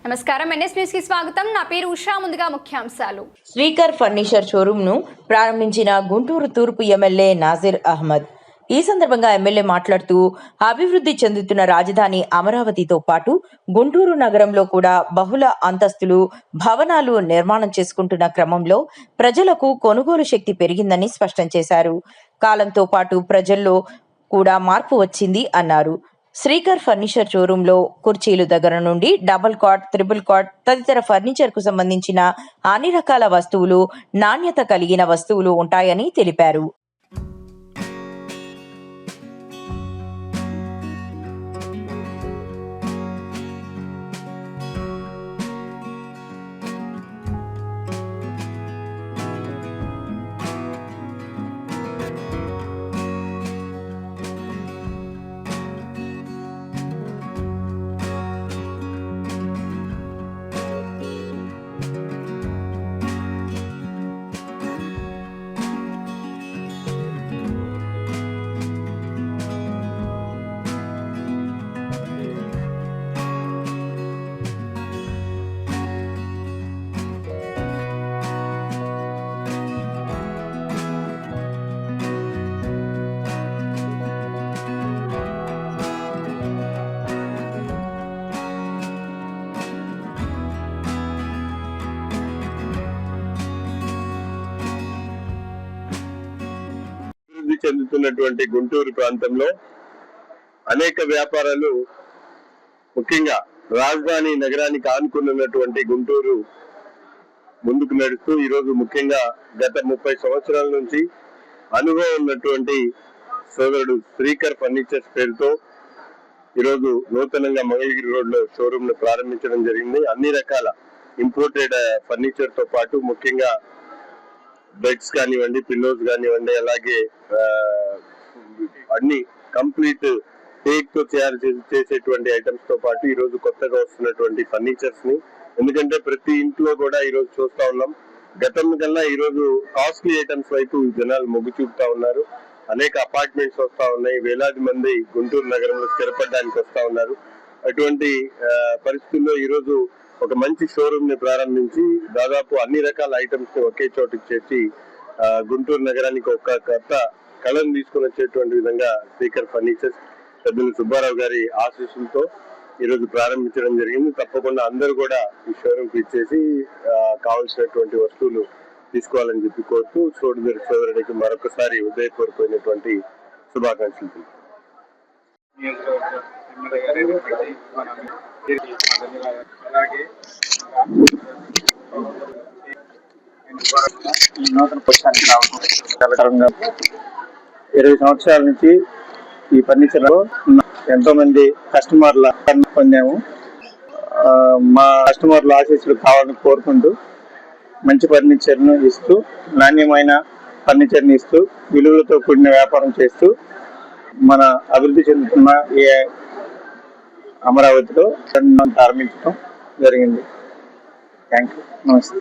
నమస్కారం, NS news కి స్వాగతం. నా పేరు ఉషా. ముందుగా ముఖ్యాంశాలు. శ్రీకర్ ఫర్నిచర్ షోరూమ్ ను ప్రారంభించిన గుంటూరు తూర్పు ఎమ్మెల్యే నాజీర్ అహ్మద్. ఈ సందర్భంగా ఎమ్మెల్యే మాట్లాడుతూ అభివృద్ధి చెందుతున్న రాజధాని అమరావతితో పాటు గుంటూరు నగరంలో కూడా బహుళ అంతస్తులు భవనాలు నిర్మాణం చేసుకుంటున్న క్రమంలో ప్రజలకు కొనుగోలు శక్తి పెరిగిందని స్పష్టం చేశారు. కాలంతో పాటు ప్రజల్లో కూడా మార్పు వచ్చింది అన్నారు. శ్రీకర్ ఫర్నిచర్ షోరూమ్ లో కుర్చీలు దగ్గర నుండి డబుల్ కాట్, త్రిబుల్ కాట్ తదితర ఫర్నిచర్ కు సంబంధించిన అన్ని రకాల వస్తువులు, నాణ్యత కలిగిన వస్తువులు ఉంటాయని తెలిపారు. చెందుతున్నటువంటి గుంటూరు ప్రాంతంలో అనేక వ్యాపారాలు, ముఖ్యంగా రాజధాని నగరానికి ఆనుకున్నటువంటి గుంటూరు ముందుకు నడుస్తూ ఈరోజు ముఖ్యంగా గత 30 సంవత్సరాల నుంచి అనుభవం ఉన్నటువంటి సోదరుడు శ్రీకర్ ఫర్నిచర్స్ పేరుతో ఈరోజు నూతనంగా మంగళగిరి రోడ్ లో షోరూమ్ ను ప్రారంభించడం జరిగింది. అన్ని రకాల ఇంపోర్టెడ్ ఫర్నిచర్ తో పాటు ముఖ్యంగా బెడ్స్ కానివ్వండి, పిల్లోస్ కానివ్వండి, అలాగే అన్ని కంప్లీట్ టేక్ తో తయారు చేసేటువంటి ఐటమ్స్ తో పాటు ఈ రోజు కొత్తగా వస్తున్నటువంటి ఫర్నిచర్స్ ని, ఎందుకంటే ప్రతి ఇంట్లో కూడా ఈ రోజు చూస్తా ఉన్నాం, గతం కన్నా ఈ రోజు కాస్ట్లీ ఐటమ్స్ వైపు జనాలు మొగ్గు చూపుతా ఉన్నారు. అనేక అపార్ట్మెంట్స్ వస్తా ఉన్నాయి, వేలాది మంది గుంటూరు నగరంలో స్థిరపడడానికి వస్తా ఉన్నారు. అటువంటి పరిస్థితుల్లో ఈ రోజు ఒక మంచి షోరూమ్ ని ప్రారంభించి దాదాపు అన్ని రకాల ఐటమ్స్ ని ఒకే చోటుకి చేసి గుంటూరు నగరానికి ఒక కొత్త కళను తీసుకుని వచ్చేటువంటి విధంగా శ్రీకర్ ఫర్నిచర్స్ పెద్దలు సుబ్బారావు గారి ఆశీస్సులతో ఈరోజు ప్రారంభించడం జరిగింది. తప్పకుండా అందరూ కూడా ఈ షోరూమ్ కి ఇచ్చేసి కావాల్సినటువంటి వస్తువులు తీసుకోవాలని చెప్పి కోరుతూ సోదరుడికి మరొకసారి ఉదయపూర్వకమైనటువంటి శుభాకాంక్షలు. ఈ నూతన పుస్తకానికి రావడం 20 సంవత్సరాల నుంచి ఈ ఫర్నిచర్ లో ఎంతో మంది కస్టమర్ల పొందాము. మా కస్టమర్ల ఆశీస్సులు కావాలని కోరుకుంటూ మంచి ఫర్నిచర్ ను ఇస్తూ, నాణ్యమైన ఫర్నిచర్ ని ఇస్తూ, విలువలతో కూడిన వ్యాపారం చేస్తూ మన అభివృద్ధి చెందుతున్న ఈ అమరావతిలో ప్రారంభించడం జరిగింది. Thank you. నమస్తే.